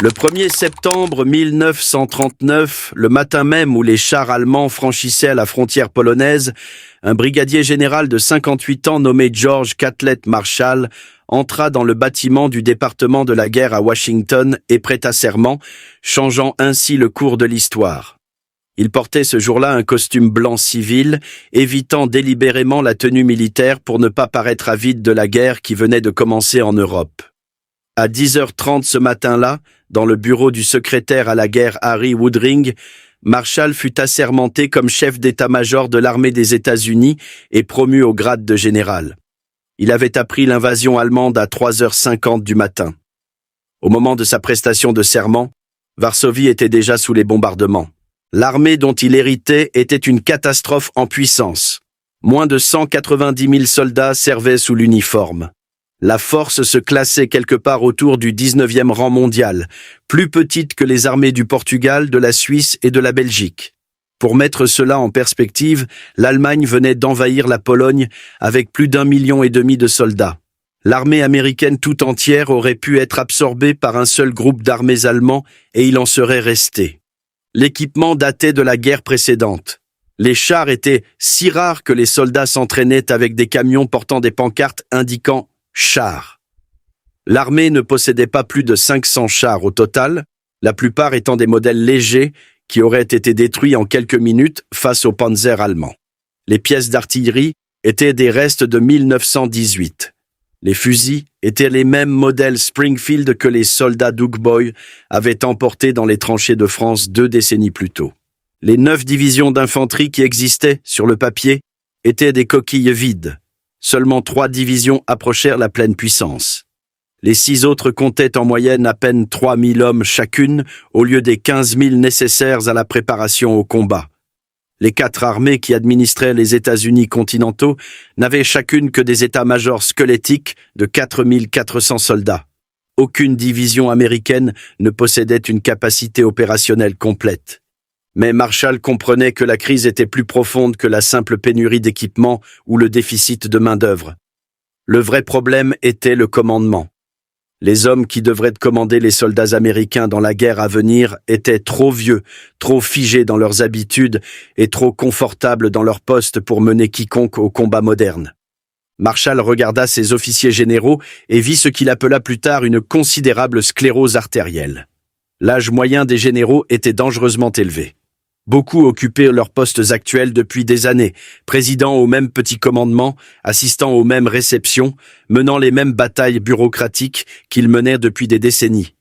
Le 1er septembre 1939, le matin même où les chars allemands franchissaient la frontière polonaise, un brigadier général de 58 ans nommé George Catlett Marshall entra dans le bâtiment du département de la guerre à Washington et prêta serment, changeant ainsi le cours de l'histoire. Il portait ce jour-là un costume blanc civil, évitant délibérément la tenue militaire pour ne pas paraître avide de la guerre qui venait de commencer en Europe. À 10h30 ce matin-là, dans le bureau du secrétaire à la guerre Harry Woodring, Marshall fut assermenté comme chef d'état-major de l'armée des États-Unis et promu au grade de général. Il avait appris l'invasion allemande à 3h50 du matin. Au moment de sa prestation de serment, Varsovie était déjà sous les bombardements. L'armée dont il héritait était une catastrophe en puissance. Moins de 190 000 soldats servaient sous l'uniforme. La force se classait quelque part autour du 19e rang mondial, plus petite que les armées du Portugal, de la Suisse et de la Belgique. Pour mettre cela en perspective, l'Allemagne venait d'envahir la Pologne avec plus d'1,5 million de soldats. L'armée américaine tout entière aurait pu être absorbée par un seul groupe d'armées allemands et il en serait resté. L'équipement datait de la guerre précédente. Les chars étaient si rares que les soldats s'entraînaient avec des camions portant des pancartes indiquant « chars ». L'armée ne possédait pas plus de 500 chars au total, la plupart étant des modèles légers qui auraient été détruits en quelques minutes face au Panzer allemand. Les pièces d'artillerie étaient des restes de 1918. Les fusils étaient les mêmes modèles Springfield que les soldats d'Hougoboy avaient emportés dans les tranchées de France 2 décennies plus tôt. Les 9 divisions d'infanterie qui existaient sur le papier étaient des coquilles vides. Seulement 3 divisions approchèrent la pleine puissance. Les 6 autres comptaient en moyenne à peine 3 000 hommes chacune au lieu des 15 000 nécessaires à la préparation au combat. Les 4 armées qui administraient les États-Unis continentaux n'avaient chacune que des états-majors squelettiques de 4 400 soldats. Aucune division américaine ne possédait une capacité opérationnelle complète. Mais Marshall comprenait que la crise était plus profonde que la simple pénurie d'équipement ou le déficit de main-d'œuvre. Le vrai problème était le commandement. Les hommes qui devraient commander les soldats américains dans la guerre à venir étaient trop vieux, trop figés dans leurs habitudes et trop confortables dans leur poste pour mener quiconque au combat moderne. Marshall regarda ses officiers généraux et vit ce qu'il appela plus tard une considérable sclérose artérielle. L'âge moyen des généraux était dangereusement élevé. Beaucoup occupaient leurs postes actuels depuis des années, présidant au même petit commandement, assistant aux mêmes réceptions, menant les mêmes batailles bureaucratiques qu'ils menaient depuis des décennies.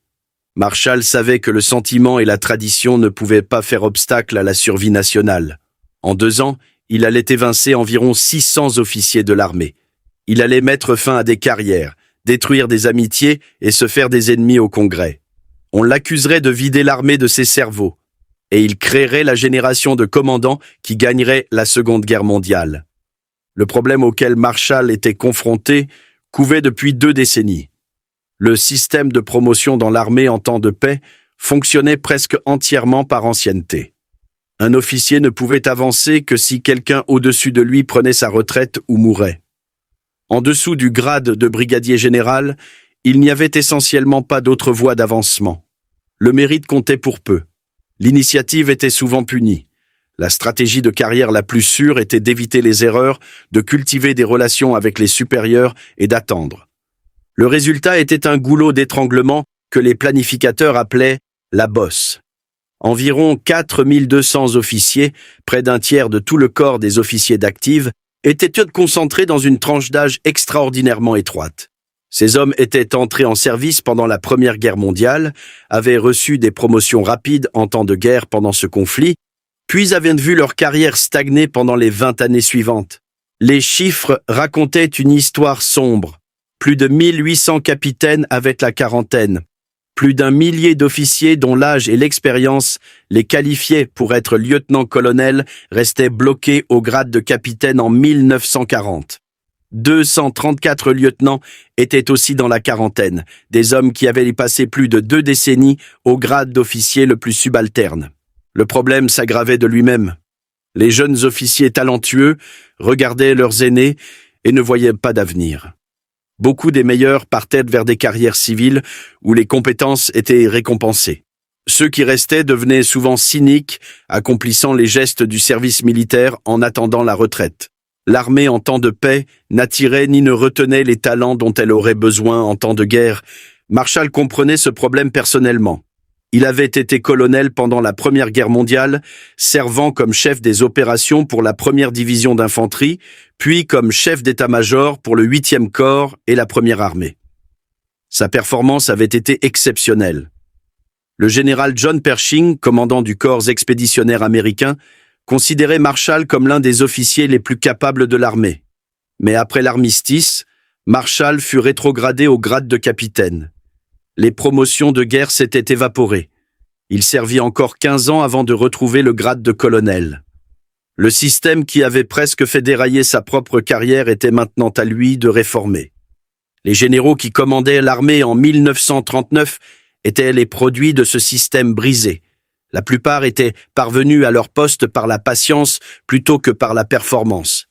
Marshall savait que le sentiment et la tradition ne pouvaient pas faire obstacle à la survie nationale. En 2 ans, il allait évincer environ 600 officiers de l'armée. Il allait mettre fin à des carrières, détruire des amitiés et se faire des ennemis au Congrès. On l'accuserait de vider l'armée de ses cerveaux. Et il créerait la génération de commandants qui gagnerait la Seconde Guerre mondiale. Le problème auquel Marshall était confronté couvait depuis 2 décennies. Le système de promotion dans l'armée en temps de paix fonctionnait presque entièrement par ancienneté. Un officier ne pouvait avancer que si quelqu'un au-dessus de lui prenait sa retraite ou mourait. En dessous du grade de brigadier général, il n'y avait essentiellement pas d'autre voie d'avancement. Le mérite comptait pour peu. L'initiative était souvent punie. La stratégie de carrière la plus sûre était d'éviter les erreurs, de cultiver des relations avec les supérieurs et d'attendre. Le résultat était un goulot d'étranglement que les planificateurs appelaient la bosse. Environ 4 200 officiers, près d'un tiers de tout le corps des officiers d'active, étaient concentrés dans une tranche d'âge extraordinairement étroite. Ces hommes étaient entrés en service pendant la Première Guerre mondiale, avaient reçu des promotions rapides en temps de guerre pendant ce conflit, puis avaient vu leur carrière stagner pendant les 20 années suivantes. Les chiffres racontaient une histoire sombre. Plus de 1800 capitaines avec la quarantaine. Plus d'1 millier d'officiers dont l'âge et l'expérience les qualifiaient pour être lieutenant-colonel restaient bloqués au grade de capitaine en 1940. 234 lieutenants étaient aussi dans la quarantaine, des hommes qui avaient passé plus de 2 décennies au grade d'officier le plus subalterne. Le problème s'aggravait de lui-même. Les jeunes officiers talentueux regardaient leurs aînés et ne voyaient pas d'avenir. Beaucoup des meilleurs partaient vers des carrières civiles où les compétences étaient récompensées. Ceux qui restaient devenaient souvent cyniques, accomplissant les gestes du service militaire en attendant la retraite. L'armée en temps de paix n'attirait ni ne retenait les talents dont elle aurait besoin en temps de guerre. Marshall comprenait ce problème personnellement. Il avait été colonel pendant la Première Guerre mondiale, servant comme chef des opérations pour la 1re division d'infanterie, puis comme chef d'état-major pour le 8e corps et la 1re armée. Sa performance avait été exceptionnelle. Le général John Pershing, commandant du corps expéditionnaire américain, considérait Marshall comme l'un des officiers les plus capables de l'armée. Mais après l'armistice, Marshall fut rétrogradé au grade de capitaine. Les promotions de guerre s'étaient évaporées. Il servit encore 15 ans avant de retrouver le grade de colonel. Le système qui avait presque fait dérailler sa propre carrière était maintenant à lui de réformer. Les généraux qui commandaient l'armée en 1939 étaient les produits de ce système brisé. La plupart étaient parvenus à leur poste par la patience plutôt que par la performance.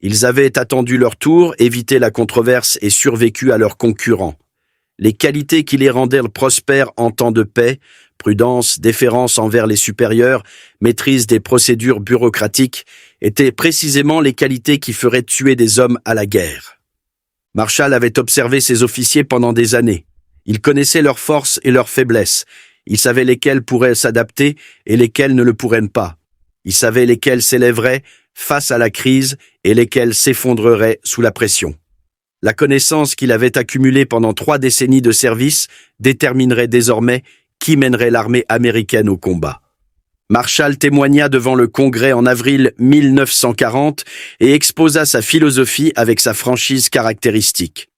Ils avaient attendu leur tour, évité la controverse et survécu à leurs concurrents. Les qualités qui les rendaient prospères en temps de paix, prudence, déférence envers les supérieurs, maîtrise des procédures bureaucratiques, étaient précisément les qualités qui feraient tuer des hommes à la guerre. Marshall avait observé ses officiers pendant des années. Il connaissait leurs forces et leurs faiblesses. Il savait lesquels pourraient s'adapter et lesquels ne le pourraient pas. Il savait lesquels s'élèveraient face à la crise et lesquels s'effondreraient sous la pression. La connaissance qu'il avait accumulée pendant 3 décennies de service déterminerait désormais qui mènerait l'armée américaine au combat. Marshall témoigna devant le Congrès en avril 1940 et exposa sa philosophie avec sa franchise caractéristique.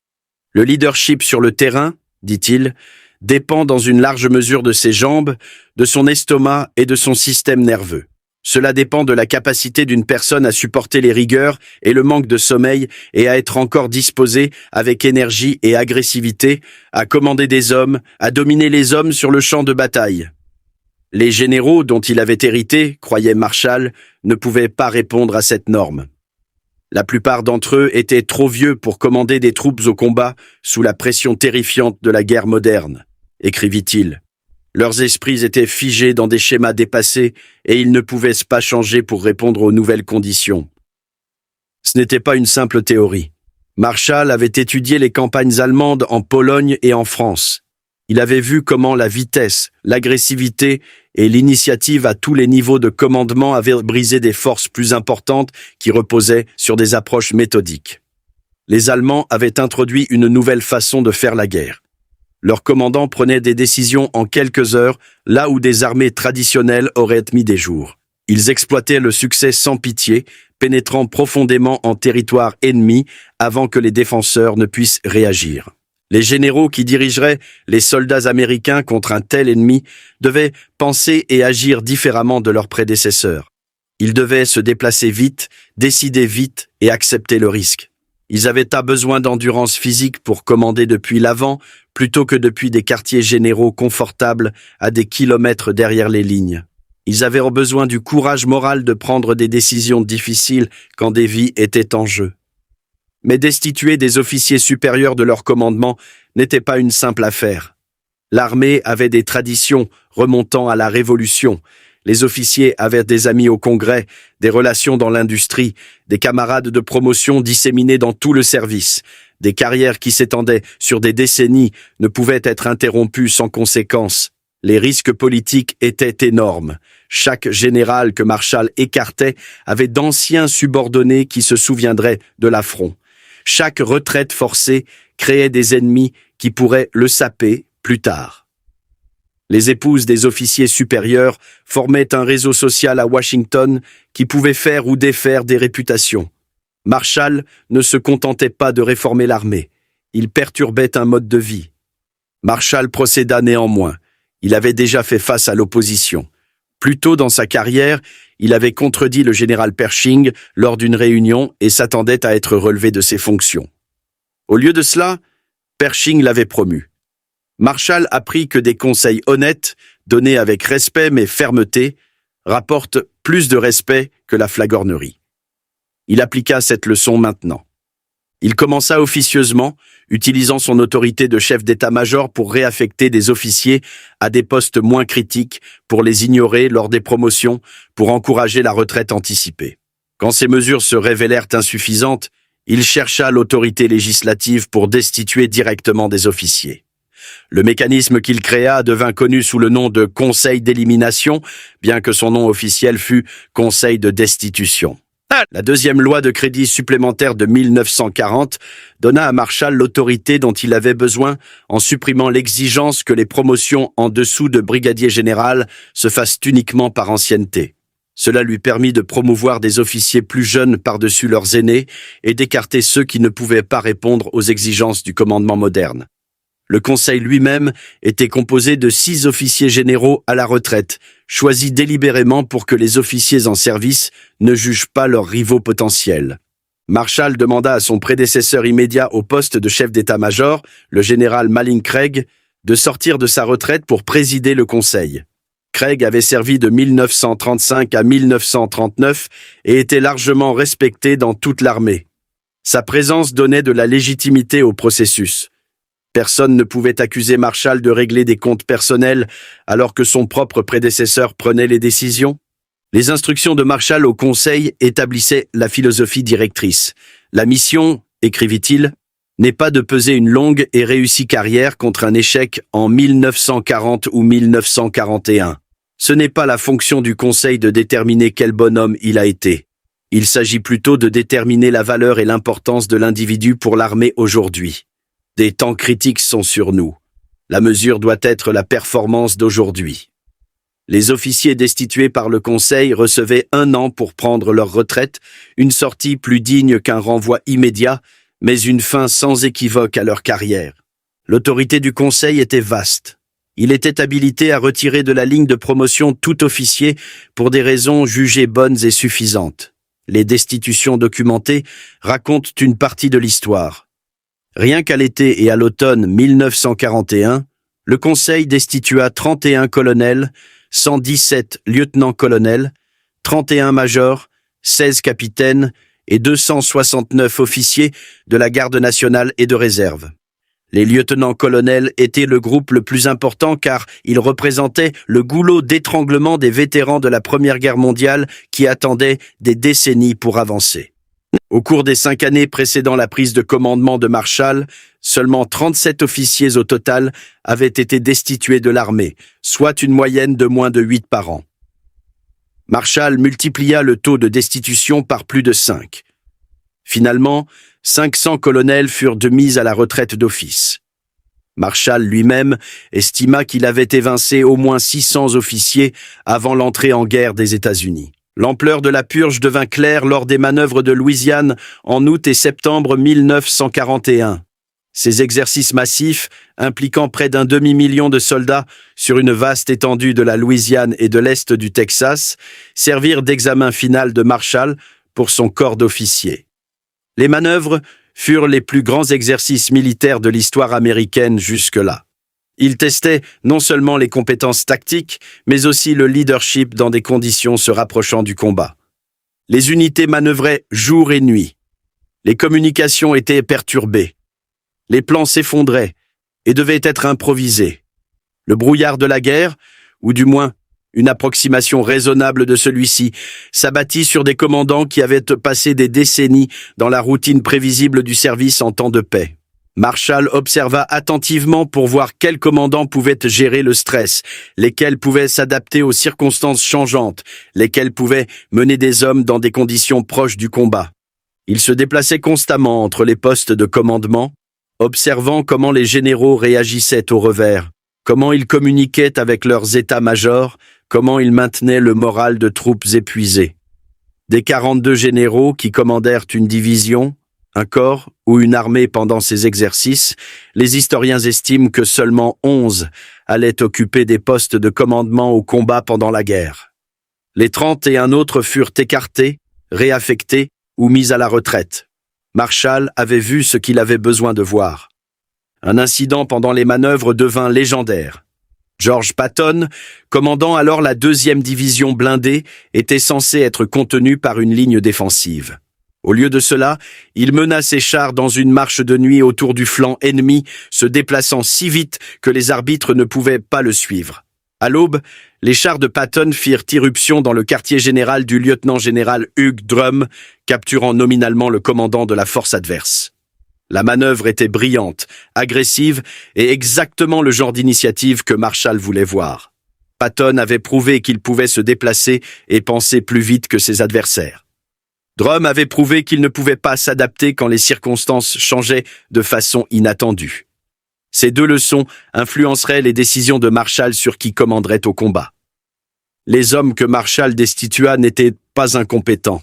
Le leadership sur le terrain, dit-il, dépend dans une large mesure de ses jambes, de son estomac et de son système nerveux. Cela dépend de la capacité d'une personne à supporter les rigueurs et le manque de sommeil et à être encore disposée avec énergie et agressivité à commander des hommes, à dominer les hommes sur le champ de bataille. Les généraux dont il avait hérité, croyait Marshall, ne pouvaient pas répondre à cette norme. La plupart d'entre eux étaient trop vieux pour commander des troupes au combat sous la pression terrifiante de la guerre moderne, écrivit-il. Leurs esprits étaient figés dans des schémas dépassés et ils ne pouvaient pas changer pour répondre aux nouvelles conditions. Ce n'était pas une simple théorie. Marshall avait étudié les campagnes allemandes en Pologne et en France. Il avait vu comment la vitesse, l'agressivité et l'initiative à tous les niveaux de commandement avaient brisé des forces plus importantes qui reposaient sur des approches méthodiques. Les Allemands avaient introduit une nouvelle façon de faire la guerre. Leurs commandants prenaient des décisions en quelques heures, là où des armées traditionnelles auraient mis des jours. Ils exploitaient le succès sans pitié, pénétrant profondément en territoire ennemi avant que les défenseurs ne puissent réagir. Les généraux qui dirigeraient les soldats américains contre un tel ennemi devaient penser et agir différemment de leurs prédécesseurs. Ils devaient se déplacer vite, décider vite et accepter le risque. Ils avaient besoin d'endurance physique pour commander depuis l'avant plutôt que depuis des quartiers généraux confortables à des kilomètres derrière les lignes. Ils avaient besoin du courage moral de prendre des décisions difficiles quand des vies étaient en jeu. Mais destituer des officiers supérieurs de leur commandement n'était pas une simple affaire. L'armée avait des traditions remontant à la Révolution. Les officiers avaient des amis au Congrès, des relations dans l'industrie, des camarades de promotion disséminés dans tout le service. Des carrières qui s'étendaient sur des décennies ne pouvaient être interrompues sans conséquence. Les risques politiques étaient énormes. Chaque général que Marshall écartait avait d'anciens subordonnés qui se souviendraient de l'affront. Chaque retraite forcée créait des ennemis qui pourraient le saper plus tard. Les épouses des officiers supérieurs formaient un réseau social à Washington qui pouvait faire ou défaire des réputations. Marshall ne se contentait pas de réformer l'armée. Il perturbait un mode de vie. Marshall procéda néanmoins. Il avait déjà fait face à l'opposition. Plus tôt dans sa carrière, il avait contredit le général Pershing lors d'une réunion et s'attendait à être relevé de ses fonctions. Au lieu de cela, Pershing l'avait promu. Marshall apprit que des conseils honnêtes, donnés avec respect mais fermeté, rapportent plus de respect que la flagornerie. Il appliqua cette leçon maintenant. Il commença officieusement, utilisant son autorité de chef d'état-major pour réaffecter des officiers à des postes moins critiques, pour les ignorer lors des promotions, pour encourager la retraite anticipée. Quand ces mesures se révélèrent insuffisantes, il chercha l'autorité législative pour destituer directement des officiers. Le mécanisme qu'il créa devint connu sous le nom de Conseil d'élimination, bien que son nom officiel fût Conseil de destitution. La deuxième loi de crédit supplémentaire de 1940 donna à Marshall l'autorité dont il avait besoin en supprimant l'exigence que les promotions en dessous de brigadier général se fassent uniquement par ancienneté. Cela lui permit de promouvoir des officiers plus jeunes par-dessus leurs aînés et d'écarter ceux qui ne pouvaient pas répondre aux exigences du commandement moderne. Le Conseil lui-même était composé de 6 officiers généraux à la retraite, choisis délibérément pour que les officiers en service ne jugent pas leurs rivaux potentiels. Marshall demanda à son prédécesseur immédiat au poste de chef d'état-major, le général Malin Craig, de sortir de sa retraite pour présider le Conseil. Craig avait servi de 1935 à 1939 et était largement respecté dans toute l'armée. Sa présence donnait de la légitimité au processus. Personne ne pouvait accuser Marshall de régler des comptes personnels alors que son propre prédécesseur prenait les décisions. Les instructions de Marshall au Conseil établissaient la philosophie directrice. La mission, écrivit-il, n'est pas de peser une longue et réussie carrière contre un échec en 1940 ou 1941. Ce n'est pas la fonction du Conseil de déterminer quel bonhomme il a été. Il s'agit plutôt de déterminer la valeur et l'importance de l'individu pour l'armée aujourd'hui. Des temps critiques sont sur nous. La mesure doit être la performance d'aujourd'hui. Les officiers destitués par le Conseil recevaient 1 an pour prendre leur retraite, une sortie plus digne qu'un renvoi immédiat, mais une fin sans équivoque à leur carrière. L'autorité du Conseil était vaste. Il était habilité à retirer de la ligne de promotion tout officier pour des raisons jugées bonnes et suffisantes. Les destitutions documentées racontent une partie de l'histoire. Rien qu'à l'été et à l'automne 1941, le Conseil destitua 31 colonels, 117 lieutenants-colonels, 31 majors, 16 capitaines et 269 officiers de la garde nationale et de réserve. Les lieutenants-colonels étaient le groupe le plus important car ils représentaient le goulot d'étranglement des vétérans de la Première Guerre mondiale qui attendaient des décennies pour avancer. Au cours des 5 années précédant la prise de commandement de Marshall, seulement 37 officiers au total avaient été destitués de l'armée, soit une moyenne de moins de 8 par an. Marshall multiplia le taux de destitution par plus de 5. Finalement, 500 colonels furent mis à la retraite d'office. Marshall lui-même estima qu'il avait évincé au moins 600 officiers avant l'entrée en guerre des États-Unis. L'ampleur de la purge devint claire lors des manœuvres de Louisiane en août et septembre 1941. Ces exercices massifs, impliquant près d'1 demi-million de soldats sur une vaste étendue de la Louisiane et de l'Est du Texas, servirent d'examen final de Marshall pour son corps d'officiers. Les manœuvres furent les plus grands exercices militaires de l'histoire américaine jusque-là. Ils testaient non seulement les compétences tactiques, mais aussi le leadership dans des conditions se rapprochant du combat. Les unités manœuvraient jour et nuit. Les communications étaient perturbées. Les plans s'effondraient et devaient être improvisés. Le brouillard de la guerre, ou du moins une approximation raisonnable de celui-ci, s'abattit sur des commandants qui avaient passé des décennies dans la routine prévisible du service en temps de paix. Marshall observa attentivement pour voir quels commandants pouvaient gérer le stress, lesquels pouvaient s'adapter aux circonstances changeantes, lesquels pouvaient mener des hommes dans des conditions proches du combat. Il se déplaçait constamment entre les postes de commandement, observant comment les généraux réagissaient au revers, comment ils communiquaient avec leurs états-majors, comment ils maintenaient le moral de troupes épuisées. Des 42 généraux qui commandèrent une division, un corps ou une armée pendant ces exercices, les historiens estiment que seulement 11 allaient occuper des postes de commandement au combat pendant la guerre. Les 31 autres furent écartés, réaffectés ou mis à la retraite. Marshall avait vu ce qu'il avait besoin de voir. Un incident pendant les manœuvres devint légendaire. George Patton, commandant alors la 2e division blindée, était censé être contenu par une ligne défensive. Au lieu de cela, il mena ses chars dans une marche de nuit autour du flanc ennemi, se déplaçant si vite que les arbitres ne pouvaient pas le suivre. À l'aube, les chars de Patton firent irruption dans le quartier général du lieutenant-général Hugh Drum, capturant nominalement le commandant de la force adverse. La manœuvre était brillante, agressive et exactement le genre d'initiative que Marshall voulait voir. Patton avait prouvé qu'il pouvait se déplacer et penser plus vite que ses adversaires. Drum avait prouvé qu'il ne pouvait pas s'adapter quand les circonstances changeaient de façon inattendue. Ces deux leçons influenceraient les décisions de Marshall sur qui commanderait au combat. Les hommes que Marshall destitua n'étaient pas incompétents.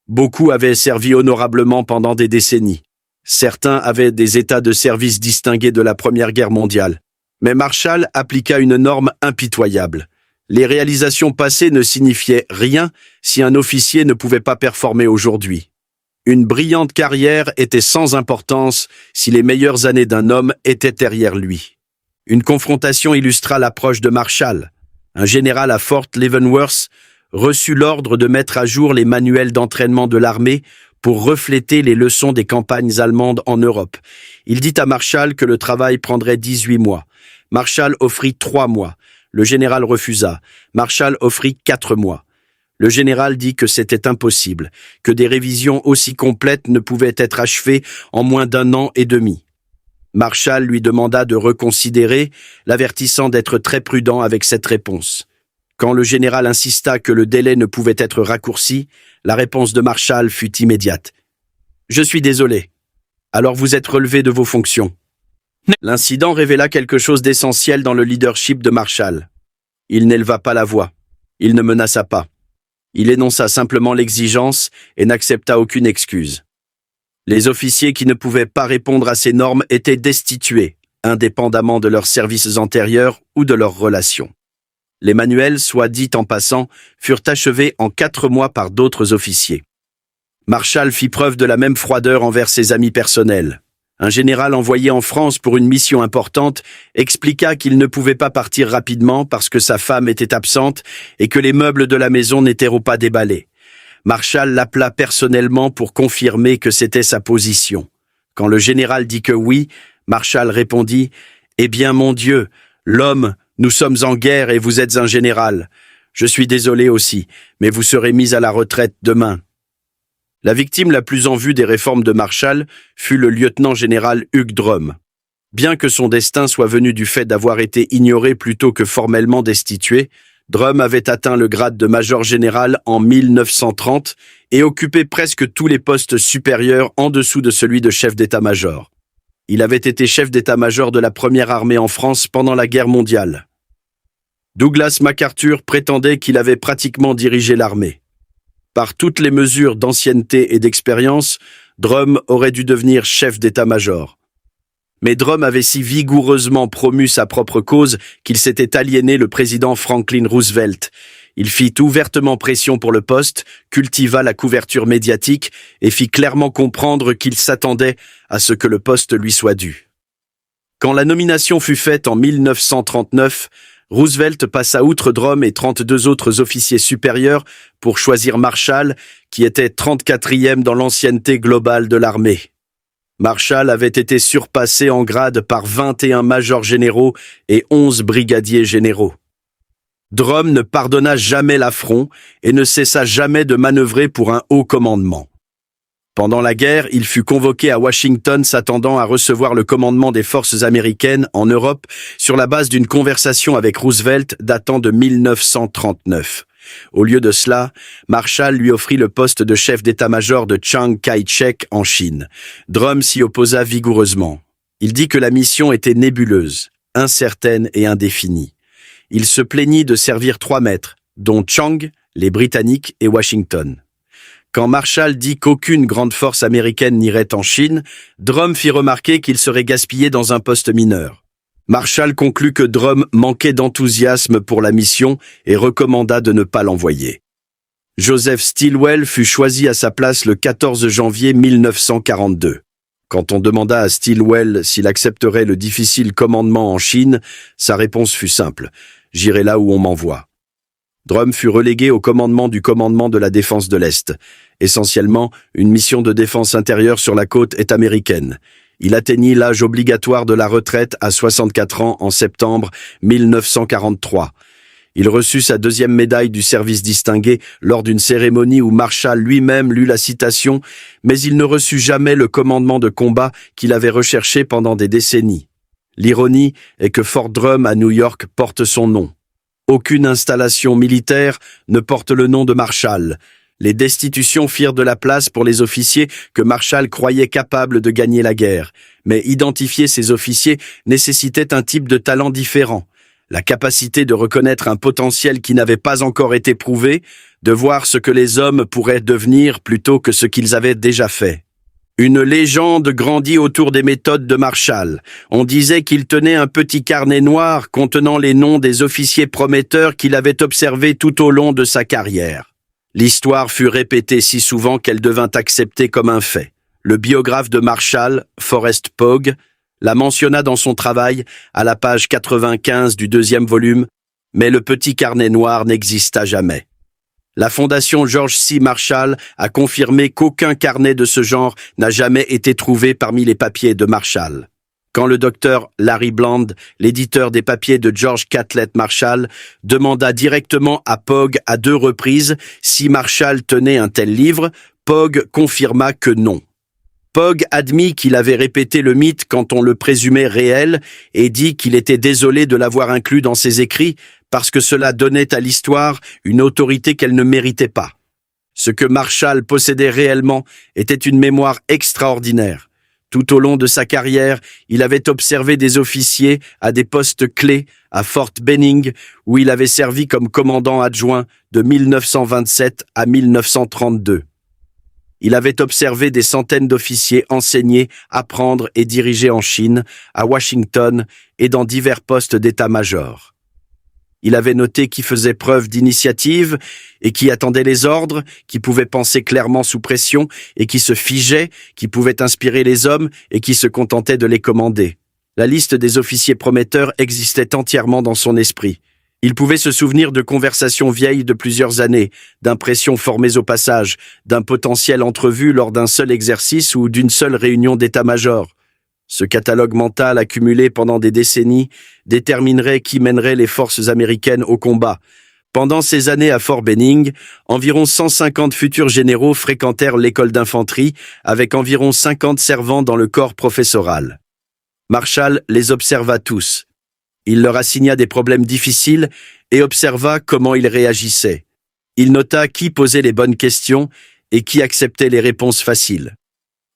Beaucoup avaient servi honorablement pendant des décennies. Certains avaient des états de service distingués de la Première Guerre mondiale. Mais Marshall appliqua une norme impitoyable. Les réalisations passées ne signifiaient rien si un officier ne pouvait pas performer aujourd'hui. Une brillante carrière était sans importance si les meilleures années d'un homme étaient derrière lui. Une confrontation illustra l'approche de Marshall. Un général à Fort Leavenworth reçut l'ordre de mettre à jour les manuels d'entraînement de l'armée pour refléter les leçons des campagnes allemandes en Europe. Il dit à Marshall que le travail prendrait 18 mois. Marshall offrit 3 mois. Le général refusa. Marshall offrit 4 mois. Le général dit que c'était impossible, que des révisions aussi complètes ne pouvaient être achevées en moins d'1 an et demi. Marshall lui demanda de reconsidérer, l'avertissant d'être très prudent avec cette réponse. Quand le général insista que le délai ne pouvait être raccourci, la réponse de Marshall fut immédiate. « Je suis désolé. Alors vous êtes relevé de vos fonctions. » L'incident révéla quelque chose d'essentiel dans le leadership de Marshall. Il n'éleva pas la voix. Il ne menaça pas. Il énonça simplement l'exigence et n'accepta aucune excuse. Les officiers qui ne pouvaient pas répondre à ces normes étaient destitués, indépendamment de leurs services antérieurs ou de leurs relations. Les manuels, soit dit en passant, furent achevés en 4 mois par d'autres officiers. Marshall fit preuve de la même froideur envers ses amis personnels. Un général envoyé en France pour une mission importante expliqua qu'il ne pouvait pas partir rapidement parce que sa femme était absente et que les meubles de la maison n'étaient pas déballés. Marshall l'appela personnellement pour confirmer que c'était sa position. Quand le général dit que oui, Marshall répondit « Eh bien, mon Dieu, l'homme, nous sommes en guerre et vous êtes un général. Je suis désolé aussi, mais vous serez mis à la retraite demain. » La victime la plus en vue des réformes de Marshall fut le lieutenant-général Hugh Drum. Bien que son destin soit venu du fait d'avoir été ignoré plutôt que formellement destitué, Drum avait atteint le grade de major général en 1930 et occupé presque tous les postes supérieurs en dessous de celui de chef d'état-major. Il avait été chef d'état-major de la première armée en France pendant la guerre mondiale. Douglas MacArthur prétendait qu'il avait pratiquement dirigé l'armée. Par toutes les mesures d'ancienneté et d'expérience, Drum aurait dû devenir chef d'état-major. Mais Drum avait si vigoureusement promu sa propre cause qu'il s'était aliéné le président Franklin Roosevelt. Il fit ouvertement pression pour le poste, cultiva la couverture médiatique et fit clairement comprendre qu'il s'attendait à ce que le poste lui soit dû. Quand la nomination fut faite en 1939, Roosevelt passa outre Drum et 32 autres officiers supérieurs pour choisir Marshall, qui était 34e dans l'ancienneté globale de l'armée. Marshall avait été surpassé en grade par 21 majors généraux et 11 brigadiers généraux. Drum ne pardonna jamais l'affront et ne cessa jamais de manœuvrer pour un haut commandement. Pendant la guerre, il fut convoqué à Washington s'attendant à recevoir le commandement des forces américaines en Europe sur la base d'une conversation avec Roosevelt datant de 1939. Au lieu de cela, Marshall lui offrit le poste de chef d'état-major de Chiang Kai-shek en Chine. Drum s'y opposa vigoureusement. Il dit que la mission était nébuleuse, incertaine et indéfinie. Il se plaignit de servir 3 maîtres, dont Chiang, les Britanniques et Washington. Quand Marshall dit qu'aucune grande force américaine n'irait en Chine, Drum fit remarquer qu'il serait gaspillé dans un poste mineur. Marshall conclut que Drum manquait d'enthousiasme pour la mission et recommanda de ne pas l'envoyer. Joseph Stilwell fut choisi à sa place le 14 janvier 1942. Quand on demanda à Stilwell s'il accepterait le difficile commandement en Chine, sa réponse fut simple : « J'irai là où on m'envoie. » Drum fut relégué au commandement du commandement de la défense de l'Est. Essentiellement, une mission de défense intérieure sur la côte est américaine. Il atteignit l'âge obligatoire de la retraite à 64 ans en septembre 1943. Il reçut sa deuxième médaille du service distingué lors d'une cérémonie où Marshall lui-même lut la citation, mais il ne reçut jamais le commandement de combat qu'il avait recherché pendant des décennies. L'ironie est que Fort Drum à New York porte son nom. Aucune installation militaire ne porte le nom de Marshall. Les destitutions firent de la place pour les officiers que Marshall croyait capables de gagner la guerre. Mais identifier ces officiers nécessitait un type de talent différent. La capacité de reconnaître un potentiel qui n'avait pas encore été prouvé, de voir ce que les hommes pourraient devenir plutôt que ce qu'ils avaient déjà fait. Une légende grandit autour des méthodes de Marshall. On disait qu'il tenait un petit carnet noir contenant les noms des officiers prometteurs qu'il avait observés tout au long de sa carrière. L'histoire fut répétée si souvent qu'elle devint acceptée comme un fait. Le biographe de Marshall, Forrest Pogge, la mentionna dans son travail à la page 95 du deuxième volume, mais le petit carnet noir n'exista jamais. La fondation George C. Marshall a confirmé qu'aucun carnet de ce genre n'a jamais été trouvé parmi les papiers de Marshall. Quand le docteur Larry Bland, l'éditeur des papiers de George Catlett Marshall, demanda directement à Pogge à 2 reprises si Marshall tenait un tel livre, Pogge confirma que non. Pogge admit qu'il avait répété le mythe quand on le présumait réel et dit qu'il était désolé de l'avoir inclus dans ses écrits parce que cela donnait à l'histoire une autorité qu'elle ne méritait pas. Ce que Marshall possédait réellement était une mémoire extraordinaire. Tout au long de sa carrière, il avait observé des officiers à des postes clés à Fort Benning, où il avait servi comme commandant adjoint de 1927 à 1932. Il avait observé des centaines d'officiers enseigner, apprendre et diriger en Chine, à Washington et dans divers postes d'état-major. Il avait noté qui faisait preuve d'initiative et qui attendait les ordres, qui pouvait penser clairement sous pression et qui se figeait, qui pouvait inspirer les hommes et qui se contentait de les commander. La liste des officiers prometteurs existait entièrement dans son esprit. Il pouvait se souvenir de conversations vieilles de plusieurs années, d'impressions formées au passage, d'un potentiel entrevu lors d'un seul exercice ou d'une seule réunion d'état-major. Ce catalogue mental accumulé pendant des décennies déterminerait qui mènerait les forces américaines au combat. Pendant ces années à Fort Benning, environ 150 futurs généraux fréquentèrent l'école d'infanterie, avec environ 50 servants dans le corps professoral. Marshall les observa tous. Il leur assigna des problèmes difficiles et observa comment ils réagissaient. Il nota qui posait les bonnes questions et qui acceptait les réponses faciles.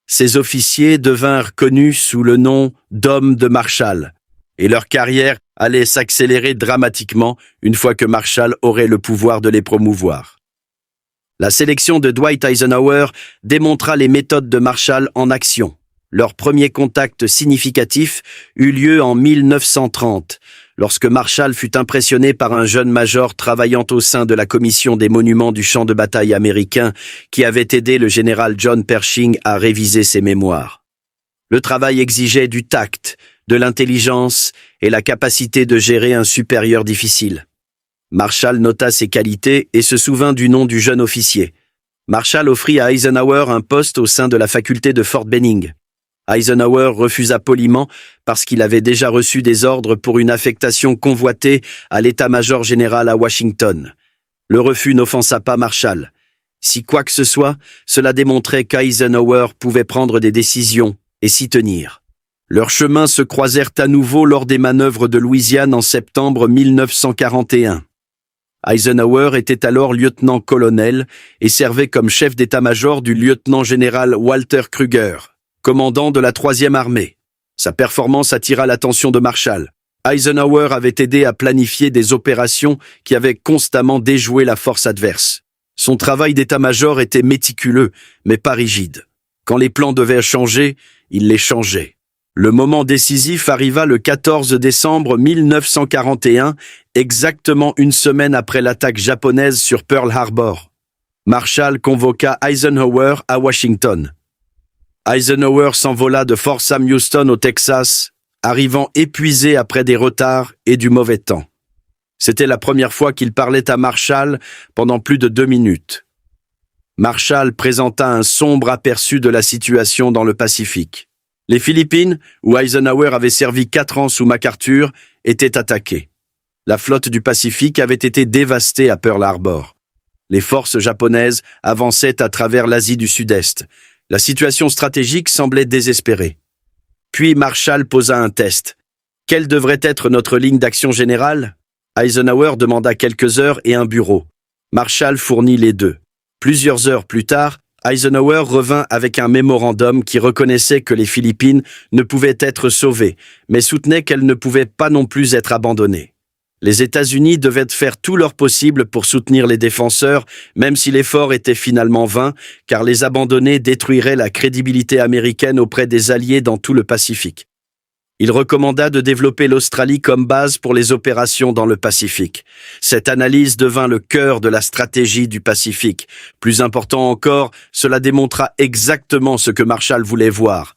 Ces officiers devinrent connus sous le nom d'hommes de Marshall, et leur carrière allait s'accélérer dramatiquement une fois que Marshall aurait le pouvoir de les promouvoir. La sélection de Dwight Eisenhower démontra les méthodes de Marshall en action. Leur premier contact significatif eut lieu en 1930, lorsque Marshall fut impressionné par un jeune major travaillant au sein de la commission des monuments du champ de bataille américain qui avait aidé le général John Pershing à réviser ses mémoires. Le travail exigeait du tact, de l'intelligence et la capacité de gérer un supérieur difficile. Marshall nota ses qualités et se souvint du nom du jeune officier. Marshall offrit à Eisenhower un poste au sein de la faculté de Fort Benning. Eisenhower refusa poliment parce qu'il avait déjà reçu des ordres pour une affectation convoitée à l'état-major général à Washington. Le refus n'offensa pas Marshall. Si quoi que ce soit, cela démontrait qu'Eisenhower pouvait prendre des décisions et s'y tenir. Leurs chemins se croisèrent à nouveau lors des manœuvres de Louisiane en septembre 1941. Eisenhower était alors lieutenant-colonel et servait comme chef d'état-major du lieutenant-général Walter Kruger, commandant de la 3e armée. Sa performance attira l'attention de Marshall. Eisenhower avait aidé à planifier des opérations qui avaient constamment déjoué la force adverse. Son travail d'état-major était méticuleux, mais pas rigide. Quand les plans devaient changer, il les changeait. Le moment décisif arriva le 14 décembre 1941, exactement une semaine après l'attaque japonaise sur Pearl Harbor. Marshall convoqua Eisenhower à Washington. Eisenhower s'envola de Fort Sam Houston au Texas, arrivant épuisé après des retards et du mauvais temps. C'était la première fois qu'il parlait à Marshall pendant plus de 2 minutes. Marshall présenta un sombre aperçu de la situation dans le Pacifique. Les Philippines, où Eisenhower avait servi 4 ans sous MacArthur, étaient attaquées. La flotte du Pacifique avait été dévastée à Pearl Harbor. Les forces japonaises avançaient à travers l'Asie du Sud-Est. La situation stratégique semblait désespérée. Puis Marshall posa un test. Quelle devrait être notre ligne d'action générale? Eisenhower demanda quelques heures et un bureau. Marshall fournit les deux. Plusieurs heures plus tard, Eisenhower revint avec un mémorandum qui reconnaissait que les Philippines ne pouvaient être sauvées, mais soutenait qu'elles ne pouvaient pas non plus être abandonnées. Les États-Unis devaient faire tout leur possible pour soutenir les défenseurs, même si l'effort était finalement vain, car les abandonner détruirait la crédibilité américaine auprès des Alliés dans tout le Pacifique. Il recommanda de développer l'Australie comme base pour les opérations dans le Pacifique. Cette analyse devint le cœur de la stratégie du Pacifique. Plus important encore, cela démontra exactement ce que Marshall voulait voir.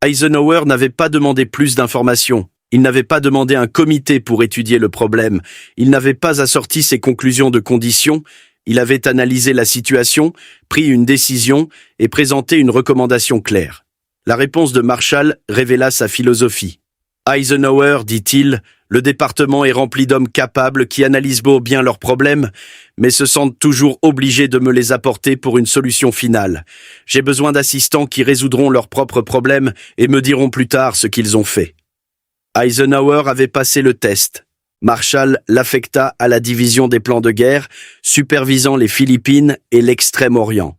Eisenhower n'avait pas demandé plus d'informations. Il n'avait pas demandé un comité pour étudier le problème. Il n'avait pas assorti ses conclusions de conditions. Il avait analysé la situation, pris une décision et présenté une recommandation claire. La réponse de Marshall révéla sa philosophie. Eisenhower, dit-il, le département est rempli d'hommes capables qui analysent beau bien leurs problèmes, mais se sentent toujours obligés de me les apporter pour une solution finale. J'ai besoin d'assistants qui résoudront leurs propres problèmes et me diront plus tard ce qu'ils ont fait. Eisenhower avait passé le test. Marshall l'affecta à la division des plans de guerre, supervisant les Philippines et l'Extrême-Orient.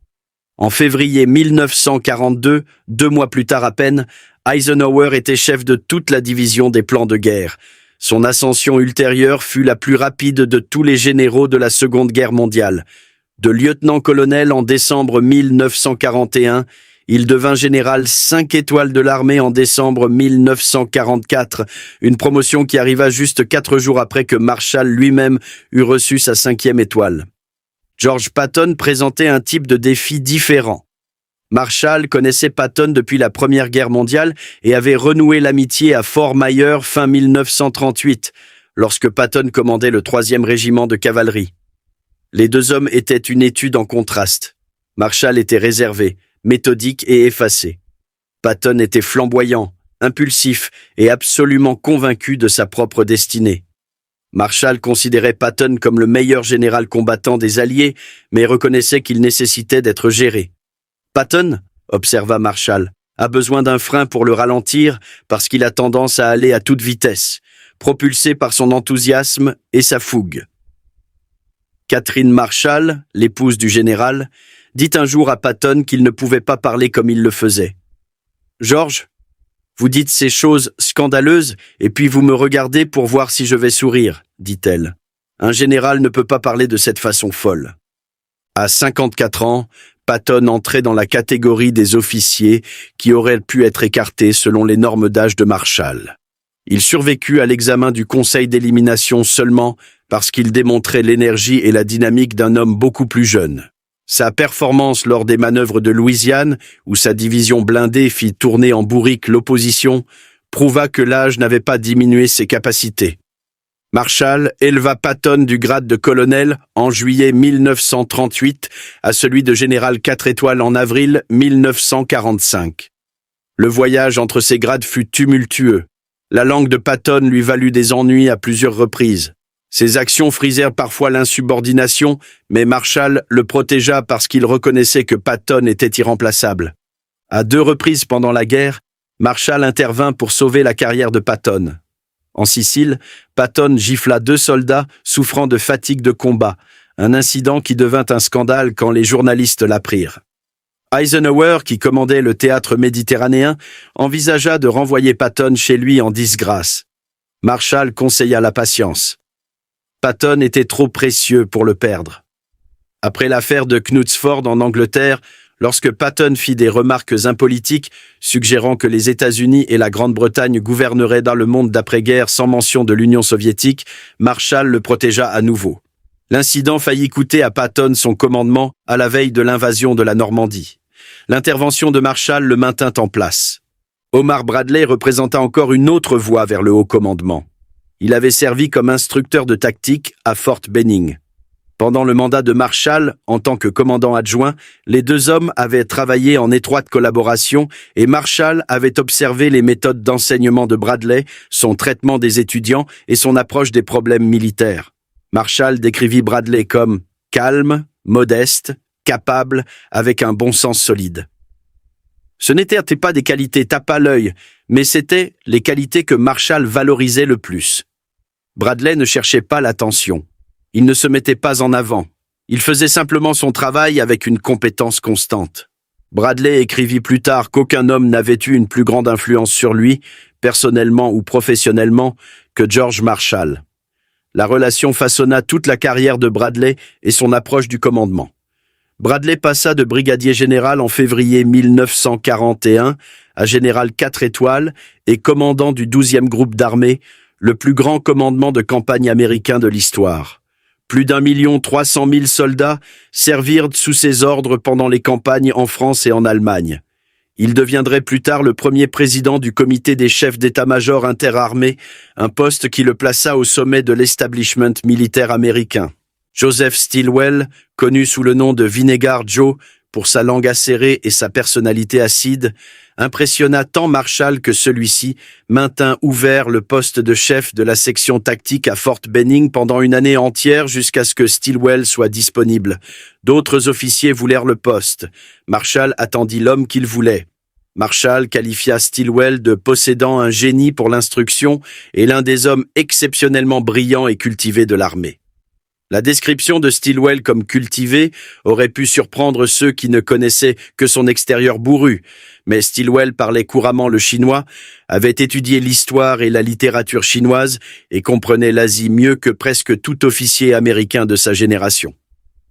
En février 1942, 2 mois plus tard à peine, Eisenhower était chef de toute la division des plans de guerre. Son ascension ultérieure fut la plus rapide de tous les généraux de la Seconde Guerre mondiale. De lieutenant-colonel en décembre 1941, il devint général 5 étoiles de l'armée en décembre 1944, une promotion qui arriva juste 4 jours après que Marshall lui-même eut reçu sa 5e étoile. George Patton présentait un type de défi différent. Marshall connaissait Patton depuis la Première Guerre mondiale et avait renoué l'amitié à Fort Myer fin 1938, lorsque Patton commandait le 3e régiment de cavalerie. Les deux hommes étaient une étude en contraste. Marshall était réservé, méthodique et effacé. Patton était flamboyant, impulsif et absolument convaincu de sa propre destinée. Marshall considérait Patton comme le meilleur général combattant des Alliés, mais reconnaissait qu'il nécessitait d'être géré. Patton, observa Marshall, a besoin d'un frein pour le ralentir parce qu'il a tendance à aller à toute vitesse, propulsé par son enthousiasme et sa fougue. Catherine Marshall, l'épouse du général, dit un jour à Patton qu'il ne pouvait pas parler comme il le faisait. « George, vous dites ces choses scandaleuses et puis vous me regardez pour voir si je vais sourire, dit-elle. Un général ne peut pas parler de cette façon folle. » À 54 ans, Patton entrait dans la catégorie des officiers qui auraient pu être écartés selon les normes d'âge de Marshall. Il survécut à l'examen du conseil d'élimination seulement parce qu'il démontrait l'énergie et la dynamique d'un homme beaucoup plus jeune. Sa performance lors des manœuvres de Louisiane, où sa division blindée fit tourner en bourrique l'opposition, prouva que l'âge n'avait pas diminué ses capacités. Marshall éleva Patton du grade de colonel en juillet 1938 à celui de général 4 étoiles en avril 1945. Le voyage entre ces grades fut tumultueux. La langue de Patton lui valut des ennuis à plusieurs reprises. Ses actions frisèrent parfois l'insubordination, mais Marshall le protégea parce qu'il reconnaissait que Patton était irremplaçable. À 2 reprises pendant la guerre, Marshall intervint pour sauver la carrière de Patton. En Sicile, Patton gifla 2 soldats souffrant de fatigue de combat, un incident qui devint un scandale quand les journalistes l'apprirent. Eisenhower, qui commandait le théâtre méditerranéen, envisagea de renvoyer Patton chez lui en disgrâce. Marshall conseilla la patience. Patton était trop précieux pour le perdre. Après l'affaire de Knutsford en Angleterre, lorsque Patton fit des remarques impolitiques suggérant que les États-Unis et la Grande-Bretagne gouverneraient dans le monde d'après-guerre sans mention de l'Union soviétique, Marshall le protégea à nouveau. L'incident faillit coûter à Patton son commandement à la veille de l'invasion de la Normandie. L'intervention de Marshall le maintint en place. Omar Bradley représenta encore une autre voie vers le haut commandement. Il avait servi comme instructeur de tactique à Fort Benning. Pendant le mandat de Marshall, en tant que commandant adjoint, les deux hommes avaient travaillé en étroite collaboration et Marshall avait observé les méthodes d'enseignement de Bradley, son traitement des étudiants et son approche des problèmes militaires. Marshall décrivit Bradley comme calme, modeste, capable, avec un bon sens solide. Ce n'étaient pas des qualités tape à l'œil, mais c'étaient les qualités que Marshall valorisait le plus. Bradley ne cherchait pas l'attention. Il ne se mettait pas en avant. Il faisait simplement son travail avec une compétence constante. Bradley écrivit plus tard qu'aucun homme n'avait eu une plus grande influence sur lui, personnellement ou professionnellement, que George Marshall. La relation façonna toute la carrière de Bradley et son approche du commandement. Bradley passa de brigadier général en février 1941 à général 4 étoiles et commandant du 12e groupe d'armée, le plus grand commandement de campagne américain de l'histoire. Plus d'1,3 million soldats servirent sous ses ordres pendant les campagnes en France et en Allemagne. Il deviendrait plus tard le premier président du comité des chefs d'état-major interarmés, un poste qui le plaça au sommet de l'establishment militaire américain. Joseph Stilwell, connu sous le nom de Vinegar Joe pour sa langue acérée et sa personnalité acide, impressionna tant Marshall que celui-ci maintint ouvert le poste de chef de la section tactique à Fort Benning pendant une année entière jusqu'à ce que Stilwell soit disponible. D'autres officiers voulèrent le poste. Marshall attendit l'homme qu'il voulait. Marshall qualifia Stilwell de possédant un génie pour l'instruction et l'un des hommes exceptionnellement brillants et cultivés de l'armée. La description de Stilwell comme cultivé aurait pu surprendre ceux qui ne connaissaient que son extérieur bourru, mais Stilwell parlait couramment le chinois, avait étudié l'histoire et la littérature chinoise et comprenait l'Asie mieux que presque tout officier américain de sa génération.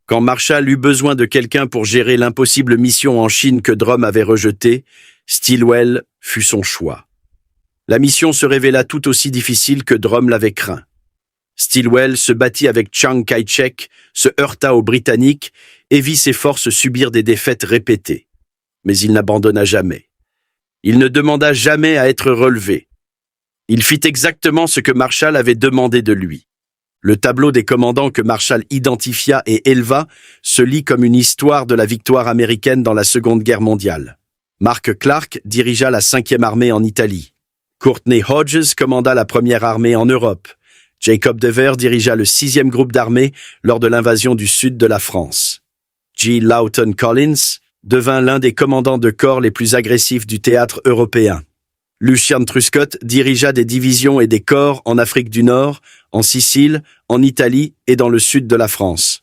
Quand Marshall eut besoin de quelqu'un pour gérer l'impossible mission en Chine que Drum avait rejetée, Stilwell fut son choix. La mission se révéla tout aussi difficile que Drum l'avait craint. Stilwell se battit avec Chiang Kai-shek, se heurta aux Britanniques et vit ses forces subir des défaites répétées. Mais il n'abandonna jamais. Il ne demanda jamais à être relevé. Il fit exactement ce que Marshall avait demandé de lui. Le tableau des commandants que Marshall identifia et éleva se lit comme une histoire de la victoire américaine dans la Seconde Guerre mondiale. Mark Clark dirigea la 5e armée en Italie. Courtney Hodges commanda la 1re armée en Europe. Jacob Dever dirigea le 6e groupe d'armée lors de l'invasion du sud de la France. G. Lawton Collins devint l'un des commandants de corps les plus agressifs du théâtre européen. Lucian Truscott dirigea des divisions et des corps en Afrique du Nord, en Sicile, en Italie et dans le sud de la France.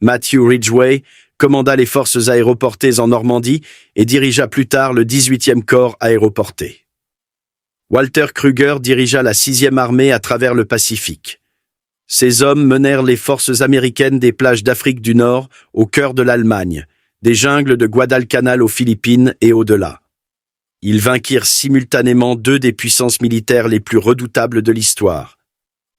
Matthew Ridgway commanda les forces aéroportées en Normandie et dirigea plus tard le 18e corps aéroporté. Walter Kruger dirigea la 6e armée à travers le Pacifique. Ces hommes menèrent les forces américaines des plages d'Afrique du Nord au cœur de l'Allemagne, des jungles de Guadalcanal aux Philippines et au-delà. Ils vainquirent simultanément 2 des puissances militaires les plus redoutables de l'histoire.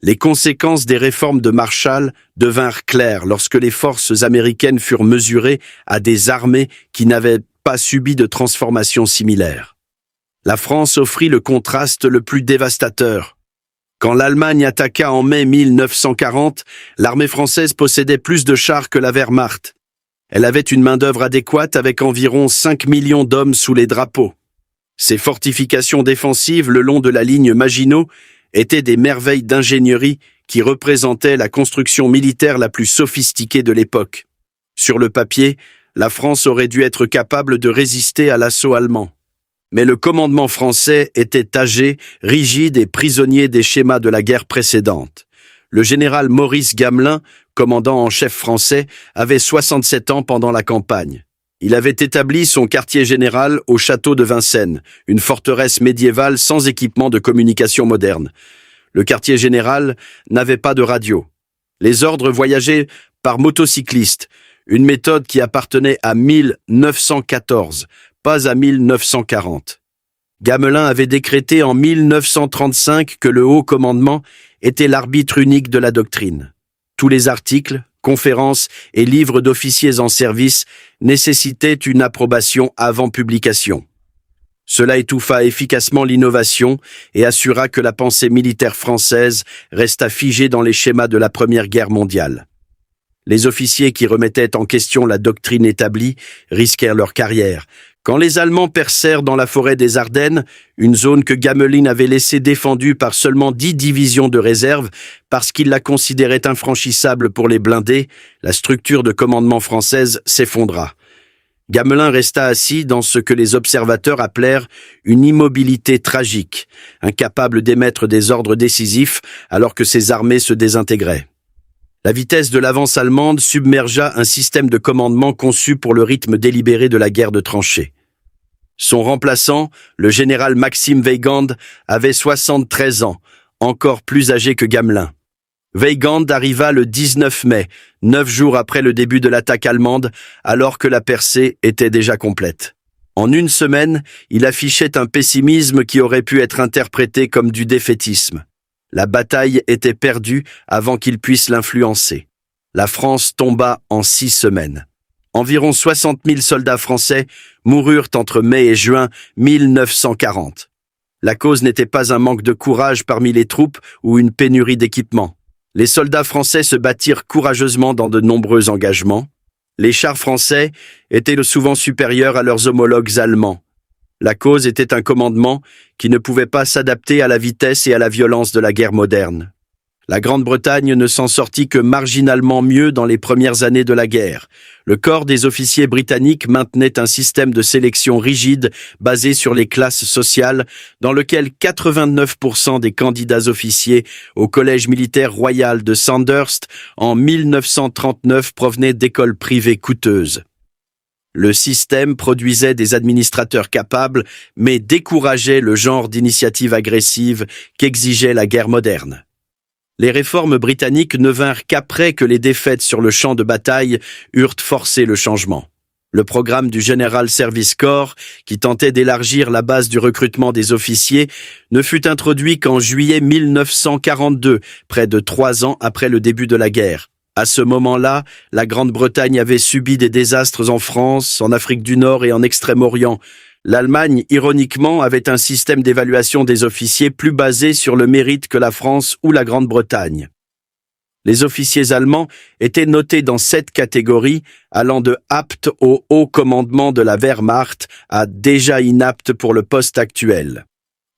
Les conséquences des réformes de Marshall devinrent claires lorsque les forces américaines furent mesurées à des armées qui n'avaient pas subi de transformation similaire. La France offrit le contraste le plus dévastateur. Quand l'Allemagne attaqua en mai 1940, l'armée française possédait plus de chars que la Wehrmacht. Elle avait une main-d'œuvre adéquate avec environ 5 millions d'hommes sous les drapeaux. Ces fortifications défensives le long de la ligne Maginot étaient des merveilles d'ingénierie qui représentaient la construction militaire la plus sophistiquée de l'époque. Sur le papier, la France aurait dû être capable de résister à l'assaut allemand. Mais le commandement français était âgé, rigide et prisonnier des schémas de la guerre précédente. Le général Maurice Gamelin, commandant en chef français, avait 67 ans pendant la campagne. Il avait établi son quartier général au château de Vincennes, une forteresse médiévale sans équipement de communication moderne. Le quartier général n'avait pas de radio. Les ordres voyageaient par motocycliste, une méthode qui appartenait à 1914, pas à 1940. Gamelin avait décrété en 1935 que le haut commandement était l'arbitre unique de la doctrine. Tous les articles, conférences et livres d'officiers en service nécessitaient une approbation avant publication. Cela étouffa efficacement l'innovation et assura que la pensée militaire française resta figée dans les schémas de la Première Guerre mondiale. Les officiers qui remettaient en question la doctrine établie risquèrent leur carrière. Quand les Allemands percèrent dans la forêt des Ardennes, une zone que Gamelin avait laissée défendue par seulement 10 divisions de réserve parce qu'il la considérait infranchissable pour les blindés, la structure de commandement française s'effondra. Gamelin resta assis dans ce que les observateurs appelèrent une immobilité tragique, incapable d'émettre des ordres décisifs alors que ses armées se désintégraient. La vitesse de l'avance allemande submergea un système de commandement conçu pour le rythme délibéré de la guerre de tranchées. Son remplaçant, le général Maxime Weygand, avait 73 ans, encore plus âgé que Gamelin. Weygand arriva le 19 mai, 9 jours après le début de l'attaque allemande, alors que la percée était déjà complète. En une semaine, il affichait un pessimisme qui aurait pu être interprété comme du défaitisme. La bataille était perdue avant qu'il puisse l'influencer. La France tomba en 6 semaines. Environ 60 000 soldats français moururent entre mai et juin 1940. La cause n'était pas un manque de courage parmi les troupes ou une pénurie d'équipement. Les soldats français se battirent courageusement dans de nombreux engagements. Les chars français étaient souvent supérieurs à leurs homologues allemands. La cause était un commandement qui ne pouvait pas s'adapter à la vitesse et à la violence de la guerre moderne. La Grande-Bretagne ne s'en sortit que marginalement mieux dans les premières années de la guerre. Le corps des officiers britanniques maintenait un système de sélection rigide basé sur les classes sociales, dans lequel 89% des candidats officiers au Collège militaire royal de Sandhurst en 1939 provenaient d'écoles privées coûteuses. Le système produisait des administrateurs capables, mais décourageait le genre d'initiative agressive qu'exigeait la guerre moderne. Les réformes britanniques ne vinrent qu'après que les défaites sur le champ de bataille eurent forcé le changement. Le programme du General Service Corps, qui tentait d'élargir la base du recrutement des officiers, ne fut introduit qu'en juillet 1942, près de 3 ans après le début de la guerre. À ce moment-là, la Grande-Bretagne avait subi des désastres en France, en Afrique du Nord et en Extrême-Orient. L'Allemagne, ironiquement, avait un système d'évaluation des officiers plus basé sur le mérite que la France ou la Grande-Bretagne. Les officiers allemands étaient notés dans 7 catégories, allant de aptes au haut commandement de la Wehrmacht à déjà inaptes pour le poste actuel.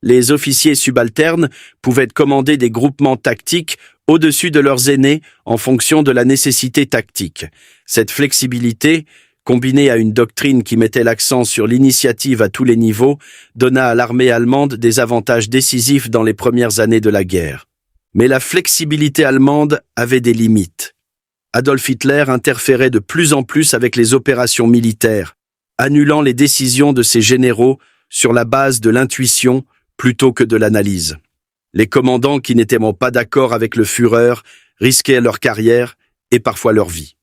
Les officiers subalternes pouvaient commander des groupements tactiques au-dessus de leurs aînés en fonction de la nécessité tactique. Cette flexibilité, combinée à une doctrine qui mettait l'accent sur l'initiative à tous les niveaux, donna à l'armée allemande des avantages décisifs dans les premières années de la guerre. Mais la flexibilité allemande avait des limites. Adolf Hitler interférait de plus en plus avec les opérations militaires, annulant les décisions de ses généraux sur la base de l'intuition plutôt que de l'analyse. Les commandants qui n'étaient pas d'accord avec le Führer risquaient leur carrière et parfois leur vie.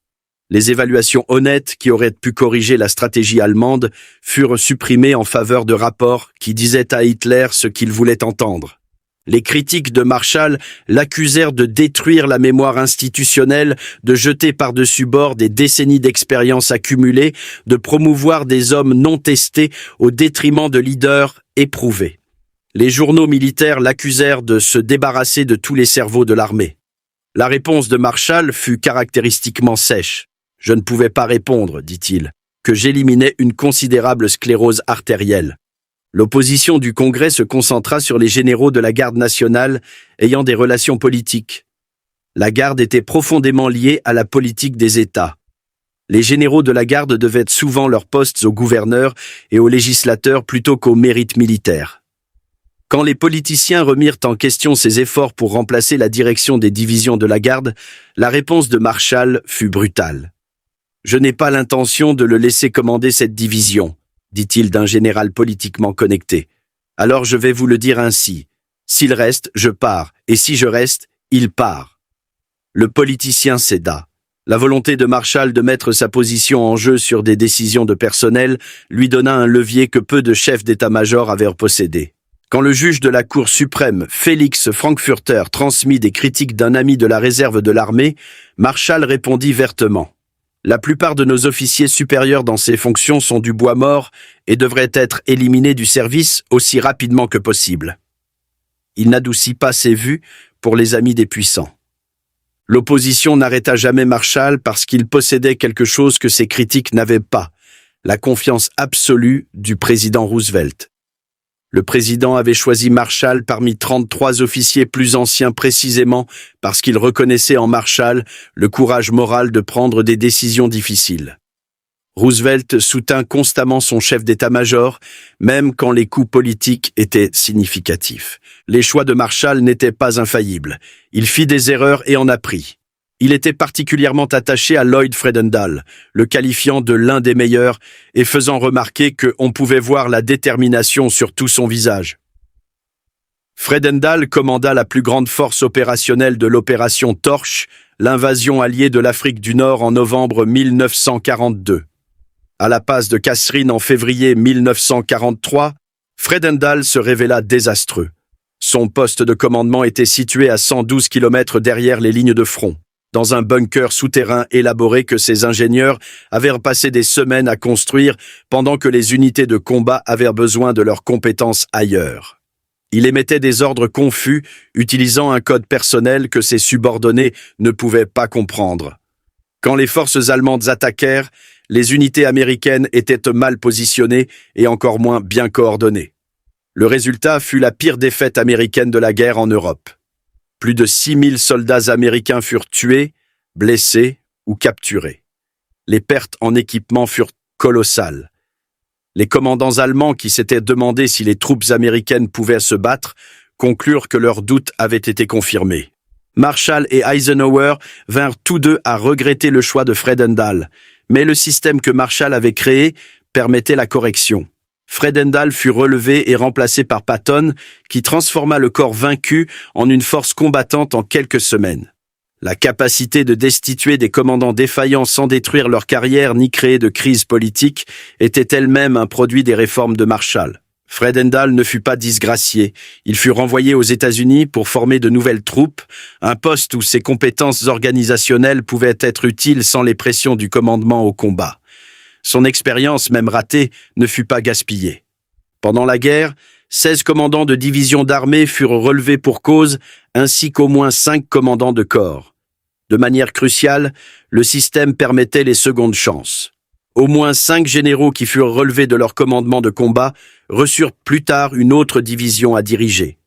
Les évaluations honnêtes qui auraient pu corriger la stratégie allemande furent supprimées en faveur de rapports qui disaient à Hitler ce qu'il voulait entendre. Les critiques de Marshall l'accusèrent de détruire la mémoire institutionnelle, de jeter par-dessus bord des décennies d'expérience accumulées, de promouvoir des hommes non testés au détriment de leaders éprouvés. Les journaux militaires l'accusèrent de se débarrasser de tous les cerveaux de l'armée. La réponse de Marshall fut caractéristiquement sèche. « Je ne pouvais pas répondre, dit-il, que j'éliminais une considérable sclérose artérielle. » L'opposition du Congrès se concentra sur les généraux de la garde nationale ayant des relations politiques. La garde était profondément liée à la politique des États. Les généraux de la garde devaient souvent leurs postes aux gouverneurs et aux législateurs plutôt qu'aux mérites militaires. Quand les politiciens remirent en question ces efforts pour remplacer la direction des divisions de la garde, la réponse de Marshall fut brutale. « Je n'ai pas l'intention de le laisser commander cette division, » dit-il d'un général politiquement connecté. « Alors je vais vous le dire ainsi. S'il reste, je pars, et si je reste, il part. » Le politicien céda. La volonté de Marshall de mettre sa position en jeu sur des décisions de personnel lui donna un levier que peu de chefs d'état-major avaient possédé. Quand le juge de la Cour suprême, Félix Frankfurter, transmit des critiques d'un ami de la réserve de l'armée, Marshall répondit vertement. La plupart de nos officiers supérieurs dans ces fonctions sont du bois mort et devraient être éliminés du service aussi rapidement que possible. Il n'adoucit pas ses vues pour les amis des puissants. L'opposition n'arrêta jamais Marshall parce qu'il possédait quelque chose que ses critiques n'avaient pas, la confiance absolue du président Roosevelt. Le président avait choisi Marshall parmi 33 officiers plus anciens précisément parce qu'il reconnaissait en Marshall le courage moral de prendre des décisions difficiles. Roosevelt soutint constamment son chef d'état-major, même quand les coups politiques étaient significatifs. Les choix de Marshall n'étaient pas infaillibles. Il fit des erreurs et en apprit. Il était particulièrement attaché à Lloyd Fredendall, le qualifiant de l'un des meilleurs et faisant remarquer qu'on pouvait voir la détermination sur tout son visage. Fredendall commanda la plus grande force opérationnelle de l'opération Torch, l'invasion alliée de l'Afrique du Nord en novembre 1942. À la passe de Kasserine en février 1943, Fredendall se révéla désastreux. Son poste de commandement était situé à 112 km derrière les lignes de front, dans un bunker souterrain élaboré que ses ingénieurs avaient passé des semaines à construire pendant que les unités de combat avaient besoin de leurs compétences ailleurs. Il émettait des ordres confus, utilisant un code personnel que ses subordonnés ne pouvaient pas comprendre. Quand les forces allemandes attaquèrent, les unités américaines étaient mal positionnées et encore moins bien coordonnées. Le résultat fut la pire défaite américaine de la guerre en Europe. Plus de 6000 soldats américains furent tués, blessés ou capturés. Les pertes en équipement furent colossales. Les commandants allemands qui s'étaient demandé si les troupes américaines pouvaient se battre conclurent que leurs doutes avaient été confirmés. Marshall et Eisenhower vinrent tous deux à regretter le choix de Fredendall, mais le système que Marshall avait créé permettait la correction. Fredendall fut relevé et remplacé par Patton, qui transforma le corps vaincu en une force combattante en quelques semaines. La capacité de destituer des commandants défaillants sans détruire leur carrière ni créer de crise politique était elle-même un produit des réformes de Marshall. Fredendall ne fut pas disgracié. Il fut renvoyé aux États-Unis pour former de nouvelles troupes, un poste où ses compétences organisationnelles pouvaient être utiles sans les pressions du commandement au combat. Son expérience, même ratée, ne fut pas gaspillée. Pendant la guerre, 16 commandants de divisions d'armée furent relevés pour cause, ainsi qu'au moins 5 commandants de corps. De manière cruciale, le système permettait les secondes chances. Au moins 5 généraux qui furent relevés de leur commandement de combat reçurent plus tard une autre division à diriger.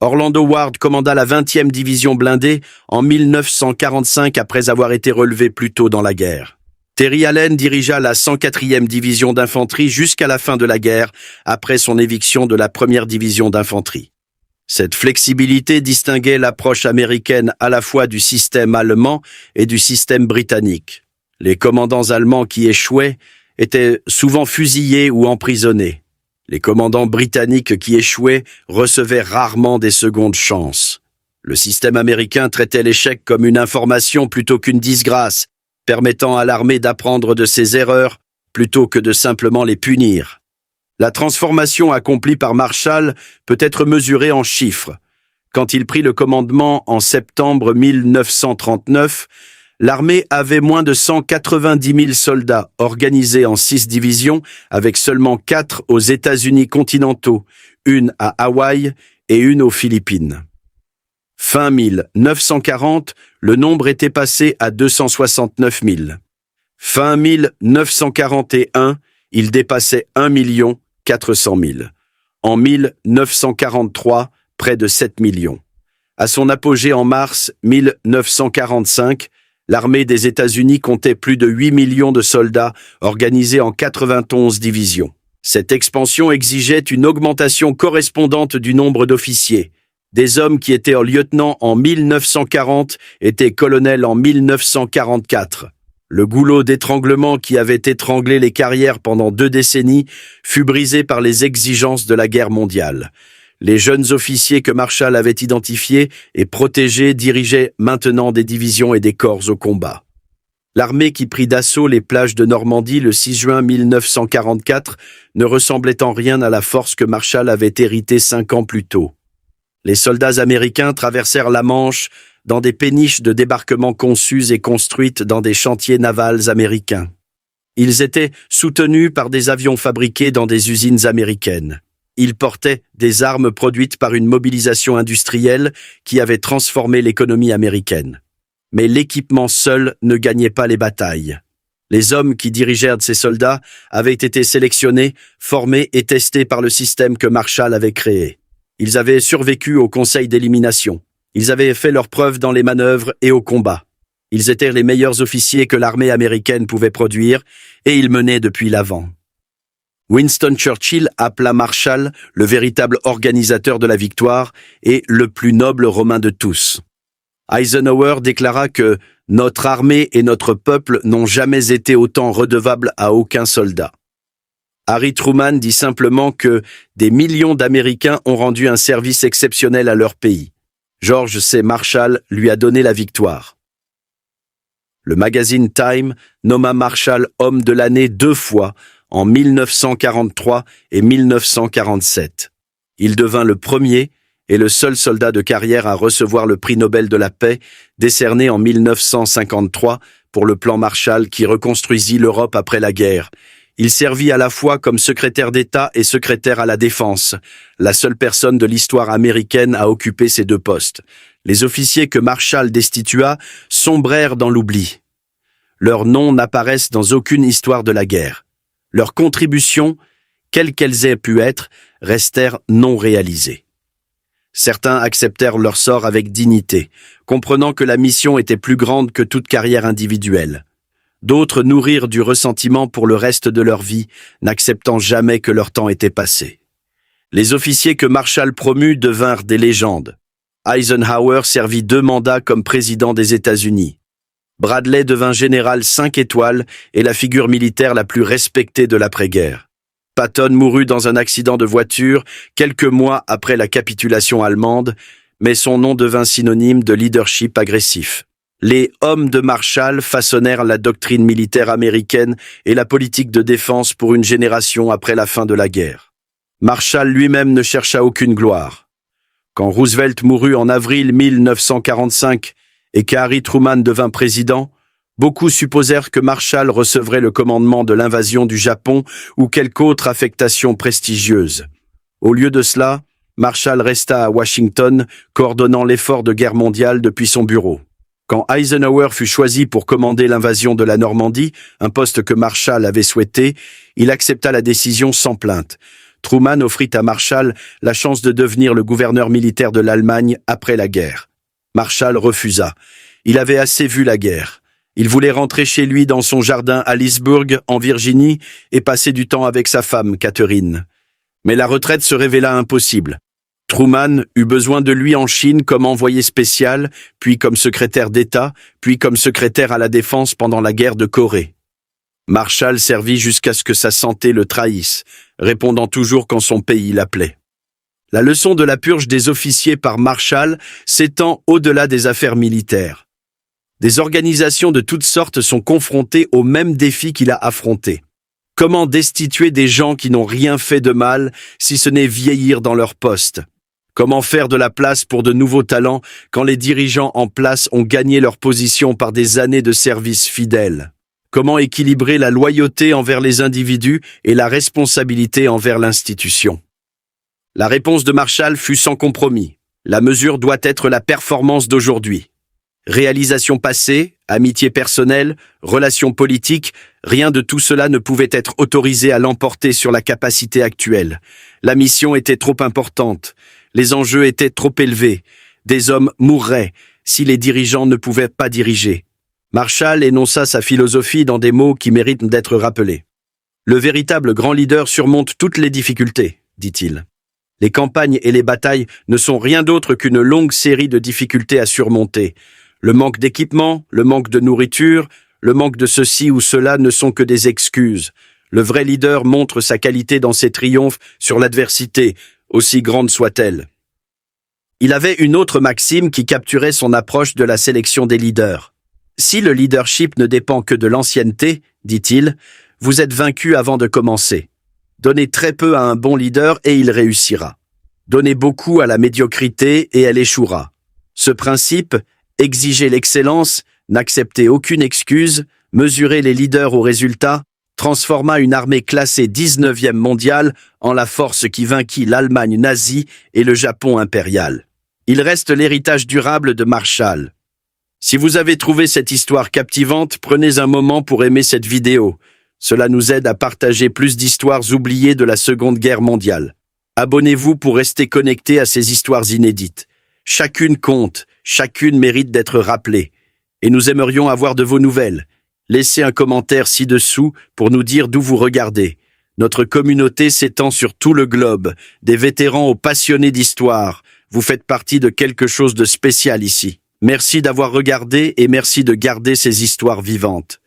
Orlando Ward commanda la 20e division blindée en 1945 après avoir été relevé plus tôt dans la guerre. Terry Allen dirigea la 104e division d'infanterie jusqu'à la fin de la guerre, après son éviction de la 1re division d'infanterie. Cette flexibilité distinguait l'approche américaine à la fois du système allemand et du système britannique. Les commandants allemands qui échouaient étaient souvent fusillés ou emprisonnés. Les commandants britanniques qui échouaient recevaient rarement des secondes chances. Le système américain traitait l'échec comme une information plutôt qu'une disgrâce, permettant à l'armée d'apprendre de ses erreurs plutôt que de simplement les punir. La transformation accomplie par Marshall peut être mesurée en chiffres. Quand il prit le commandement en septembre 1939, l'armée avait moins de 190 000 soldats organisés en 6 divisions, avec seulement 4 aux États-Unis continentaux, une à Hawaï et une aux Philippines. Fin 1940, le nombre était passé à 269 000. Fin 1941, il dépassait 1 400 000. En 1943, près de 7 millions. À son apogée en mars 1945, l'armée des États-Unis comptait plus de 8 millions de soldats organisés en 91 divisions. Cette expansion exigeait une augmentation correspondante du nombre d'officiers. Des hommes qui étaient lieutenants en 1940 étaient colonels en 1944. Le goulot d'étranglement qui avait étranglé les carrières pendant 2 décennies fut brisé par les exigences de la guerre mondiale. Les jeunes officiers que Marshall avait identifiés et protégés dirigeaient maintenant des divisions et des corps au combat. L'armée qui prit d'assaut les plages de Normandie le 6 juin 1944 ne ressemblait en rien à la force que Marshall avait héritée 5 ans plus tôt. Les soldats américains traversèrent la Manche dans des péniches de débarquement conçues et construites dans des chantiers navals américains. Ils étaient soutenus par des avions fabriqués dans des usines américaines. Ils portaient des armes produites par une mobilisation industrielle qui avait transformé l'économie américaine. Mais l'équipement seul ne gagnait pas les batailles. Les hommes qui dirigèrent ces soldats avaient été sélectionnés, formés et testés par le système que Marshall avait créé. Ils avaient survécu au conseil d'élimination. Ils avaient fait leurs preuves dans les manœuvres et au combat. Ils étaient les meilleurs officiers que l'armée américaine pouvait produire et ils menaient depuis l'avant. Winston Churchill appela Marshall le véritable organisateur de la victoire et le plus noble Romain de tous. Eisenhower déclara que « Notre armée et notre peuple n'ont jamais été autant redevables à aucun soldat ». Harry Truman dit simplement que des millions d'Américains ont rendu un service exceptionnel à leur pays. George C. Marshall lui a donné la victoire. Le magazine Time nomma Marshall homme de l'année 2 fois, en 1943 et 1947. Il devint le premier et le seul soldat de carrière à recevoir le prix Nobel de la paix, décerné en 1953 pour le plan Marshall qui reconstruisit l'Europe après la guerre. Il servit à la fois comme secrétaire d'État et secrétaire à la Défense, la seule personne de l'histoire américaine à occuper ces 2 postes. Les officiers que Marshall destitua sombrèrent dans l'oubli. Leurs noms n'apparaissent dans aucune histoire de la guerre. Leurs contributions, quelles qu'elles aient pu être, restèrent non réalisées. Certains acceptèrent leur sort avec dignité, comprenant que la mission était plus grande que toute carrière individuelle. D'autres nourrirent du ressentiment pour le reste de leur vie, n'acceptant jamais que leur temps était passé. Les officiers que Marshall promut devinrent des légendes. Eisenhower servit 2 mandats comme président des États-Unis. Bradley devint général 5 étoiles et la figure militaire la plus respectée de l'après-guerre. Patton mourut dans un accident de voiture quelques mois après la capitulation allemande, mais son nom devint synonyme de leadership agressif. Les hommes de Marshall façonnèrent la doctrine militaire américaine et la politique de défense pour une génération après la fin de la guerre. Marshall lui-même ne chercha aucune gloire. Quand Roosevelt mourut en avril 1945 et qu'Harry Truman devint président, beaucoup supposèrent que Marshall recevrait le commandement de l'invasion du Japon ou quelque autre affectation prestigieuse. Au lieu de cela, Marshall resta à Washington, coordonnant l'effort de guerre mondiale depuis son bureau. Quand Eisenhower fut choisi pour commander l'invasion de la Normandie, un poste que Marshall avait souhaité, il accepta la décision sans plainte. Truman offrit à Marshall la chance de devenir le gouverneur militaire de l'Allemagne après la guerre. Marshall refusa. Il avait assez vu la guerre. Il voulait rentrer chez lui dans son jardin à Leesburg, en Virginie, et passer du temps avec sa femme, Catherine. Mais la retraite se révéla impossible. Truman eut besoin de lui en Chine comme envoyé spécial, puis comme secrétaire d'État, puis comme secrétaire à la Défense pendant la guerre de Corée. Marshall servit jusqu'à ce que sa santé le trahisse, répondant toujours quand son pays l'appelait. La leçon de la purge des officiers par Marshall s'étend au-delà des affaires militaires. Des organisations de toutes sortes sont confrontées aux mêmes défis qu'il a affrontés. Comment destituer des gens qui n'ont rien fait de mal, si ce n'est vieillir dans leur poste? Comment faire de la place pour de nouveaux talents quand les dirigeants en place ont gagné leur position par des années de service fidèle? Comment équilibrer la loyauté envers les individus et la responsabilité envers l'institution? La réponse de Marshall fut sans compromis. La mesure doit être la performance d'aujourd'hui. Réalisation passée, amitié personnelle, relations politiques, rien de tout cela ne pouvait être autorisé à l'emporter sur la capacité actuelle. La mission était trop importante, les enjeux étaient trop élevés, des hommes mourraient si les dirigeants ne pouvaient pas diriger. Marshall énonça sa philosophie dans des mots qui méritent d'être rappelés. Le véritable grand leader surmonte toutes les difficultés, dit-il. Les campagnes et les batailles ne sont rien d'autre qu'une longue série de difficultés à surmonter. Le manque d'équipement, le manque de nourriture, le manque de ceci ou cela ne sont que des excuses. Le vrai leader montre sa qualité dans ses triomphes sur l'adversité, aussi grande soit-elle. Il avait une autre maxime qui capturait son approche de la sélection des leaders. Si le leadership ne dépend que de l'ancienneté, dit-il, vous êtes vaincu avant de commencer. Donnez très peu à un bon leader et il réussira. Donnez beaucoup à la médiocrité et elle échouera. Ce principe, Exigez l'excellence, n'acceptez aucune excuse, mesurez les leaders aux résultats, transforma une armée classée 19e mondiale en la force qui vainquit l'Allemagne nazie et le Japon impérial. Il reste l'héritage durable de Marshall. Si vous avez trouvé cette histoire captivante, prenez un moment pour aimer cette vidéo. Cela nous aide à partager plus d'histoires oubliées de la Seconde Guerre mondiale. Abonnez-vous pour rester connecté à ces histoires inédites. Chacune compte, chacune mérite d'être rappelée. Et nous aimerions avoir de vos nouvelles. Laissez un commentaire ci-dessous pour nous dire d'où vous regardez. Notre communauté s'étend sur tout le globe, des vétérans aux passionnés d'histoire. Vous faites partie de quelque chose de spécial ici. Merci d'avoir regardé et merci de garder ces histoires vivantes.